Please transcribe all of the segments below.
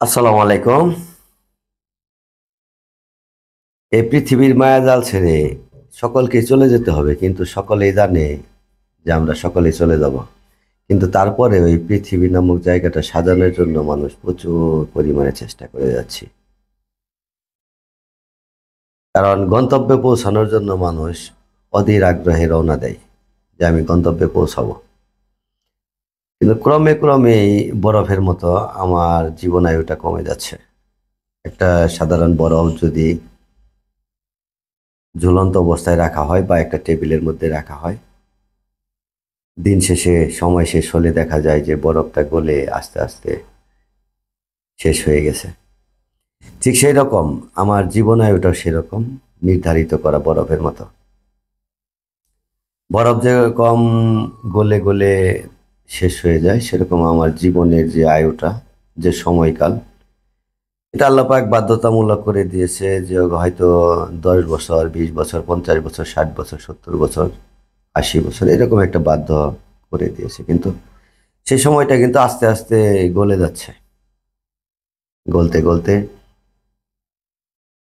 আসসালামু আলাইকুম। এই পৃথিবীর মায়াজাল ছেড়ে সকলকে চলে যেতে হবে, কিন্তু সকলেই জানে যে আমরা সকলেই চলে যাব। কিন্তু তারপরে ওই পৃথিবী নামক জায়গাটা সাজানোর জন্য মানুষ প্রচুর পরিমাণে চেষ্টা করে যাচ্ছে। কারণ গন্তব্যে পৌঁছানোর জন্য মানুষ অধীর আগ্রহে রওনা দেয় যে আমি গন্তব্যে পৌঁছাবো। কিন্তু ক্রমে ক্রমে এই বরফের মতো আমার জীবনায়ুটা কমে যাচ্ছে। একটা সাধারণ বরফ যদি ঝুলন্ত অবস্থায় রাখা হয় বা একটা টেবিলের মধ্যে রাখা হয়, দিন শেষে সময় শেষ হলে দেখা যায় যে বরফটা গলে আস্তে আস্তে শেষ হয়ে গেছে। ঠিক সেই রকম আমার জীবনায়ুটাও সেরকম, নির্ধারিত করা বরফের মতো। বরফ যেরকম গলে গলে শেষ হয়ে যায়, সেরকম আমার জীবনের যে আয়ুটা, যে সময়কাল, এটা আল্লাহ পাক বাধ্যতামূলক করে দিয়েছে যে হয়তো 10 বছর, 20 বছর, 50 বছর, 60 বছর, 70 বছর, 80 বছর, এরকম একটা বাধ্য করে দিয়েছে। কিন্তু সেই সময়টা কিন্তু আস্তে আস্তে গলে যাচ্ছে। গলতে গলতে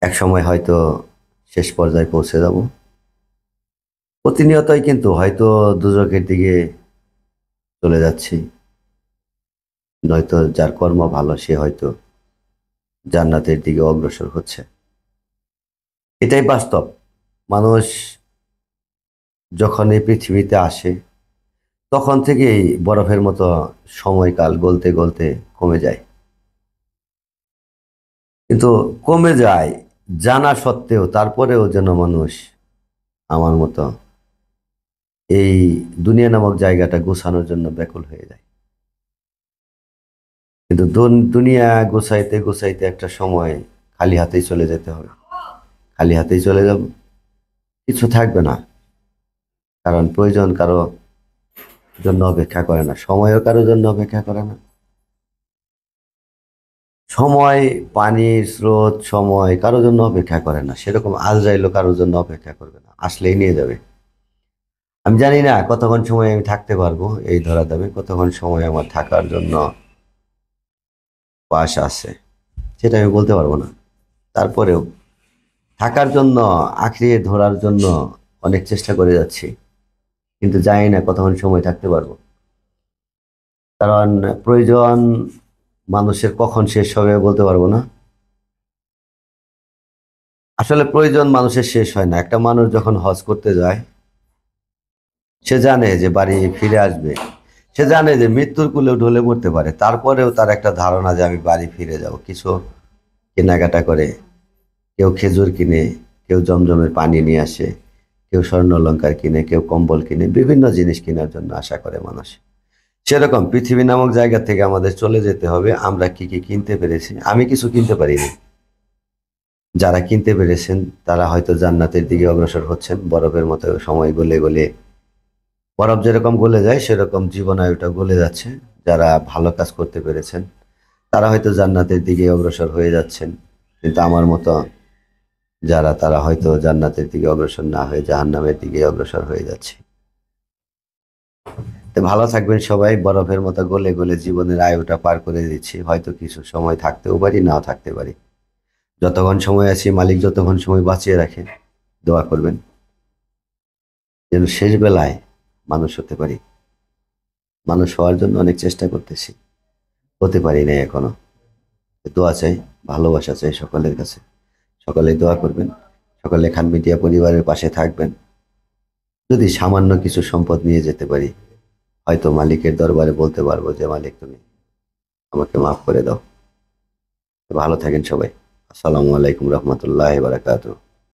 এক সময় হয়তো শেষ পর্যায়ে পৌঁছে যাব। প্রতিনিয়তই কিন্তু হয়তো দুজকের দিকে চলে যাচ্ছি, নয়তো যার কর্ম ভালো সে হয়তো জান্নাতের দিকে অগ্রসর হচ্ছে। এটাই বাস্তব। মানুষ যখন এই পৃথিবীতে আসে তখন থেকেই বরফের মতো সময়কাল গলতে গলতে কমে যায়। কিন্তু কমে যায় জানা সত্ত্বেও তারপরেও যেন মানুষ আমার মতো এই দুনিয়া নামক জায়গাটা গোছানোর জন্য ব্যাকুল হয়ে যায়। কিন্তু দুনিয়া গোছাইতে গোছাইতে একটা সময় খালি হাতেই চলে যেতে হবে। খালি হাতেই চলে যাব, কিছু থাকবে না। কারণ প্রয়োজন কারো জন্য অপেক্ষা করে না, সময়ও কারোর জন্য অপেক্ষা করে না। সময়, পানির স্রোত, সময় কারোর জন্য অপেক্ষা করে না। সেরকম আজরাইলও কারোর জন্য অপেক্ষা করবে না, আসলেই নিয়ে যাবে। আমি জানি না কতক্ষণ সময় আমি থাকতে পারবো এই ধরাধামে, কতক্ষণ সময় আমার থাকার জন্য পাশ আছে সেটা আমি বলতে পারবো না। তারপরেও থাকার জন্য, আঁকড়িয়ে ধরার জন্য অনেক চেষ্টা করে যাচ্ছি, কিন্তু জানি না কতক্ষণ সময় থাকতে পারবো। কারণ প্রয়োজন মানুষের কখন শেষ হবে বলতে পারবো না। আসলে প্রয়োজন মানুষের শেষ হয় না। একটা মানুষ যখন হজ করতে যায়, সে জানে যে বাড়ি ফিরে আসবে, সে জানে যে মৃত্যুর কুলেও ঢলে পড়তে পারে, তারপরেও তার একটা ধারণা যে আমি বাড়ি ফিরে যাব। কিছু কেনাকাটা করে, কেউ খেজুর কিনে, কেউ জমজমের পানি নিয়ে আসে, কেউ স্বর্ণ অলংকার কিনে, কেউ কম্বল কিনে, বিভিন্ন জিনিস কেনার জন্য আশা করে মানুষ। সেরকম পৃথিবী নামক জায়গা থেকে আমাদের চলে যেতে হবে। আমরা কি কি কিনতে পেরেছি? আমি কিছু কিনতে পারিনি। যারা কিনতে পেরেছেন তারা হয়তো জান্নাতের দিকে অগ্রসর হচ্ছেন। বরফের মতো সময় গলে গলে, বরফ যেরকম গলে যায় সেরকম জীবনায়ুটা গলে যাচ্ছে। যারা ভালো কাজ করতে পেরেছেন তারা হয়তো জান্নাতের দিকে অগ্রসর হয়ে যাচ্ছেন। কিন্তু আমার মতো যারা, তারা হয়তো জান্নাতের দিকে অগ্রসর না হয়ে জাহান্নামের দিকে অগ্রসর হয়ে যাচ্ছে। তো ভালো থাকবেন সবাই। বরফের মতো গলে গলে জীবনের আয়ুটা পার করে দিচ্ছি, হয়তো কিছু সময় থাকতেও পারি, নাও থাকতে পারি। যতক্ষণ সময় আছি মালিক যতক্ষণ সময় বাঁচিয়ে রাখেন, দোয়া করবেন যেন শেষ বেলায় মানুষ হতে পারি। মানুষ হওয়ার জন্য অনেক চেষ্টা করতেছি, হতে পারি না এখনো। দোয়া চাই, ভালোবাসা চাই সকলের কাছে। সকলে দোয়া করবেন, সকলে খান মিডিয়া পরিবারের পাশে থাকবেন। যদি সামান্য কিছু সম্পদ নিয়ে যেতে পারি, হয়তো মালিকের দরবারে বলতে পারবো যে মালিক তুমি আমাকে মাফ করে দাও। ভালো থাকেন সবাই। আসসালামু আলাইকুম রহমতুল্লাহ বারাকাতুহু।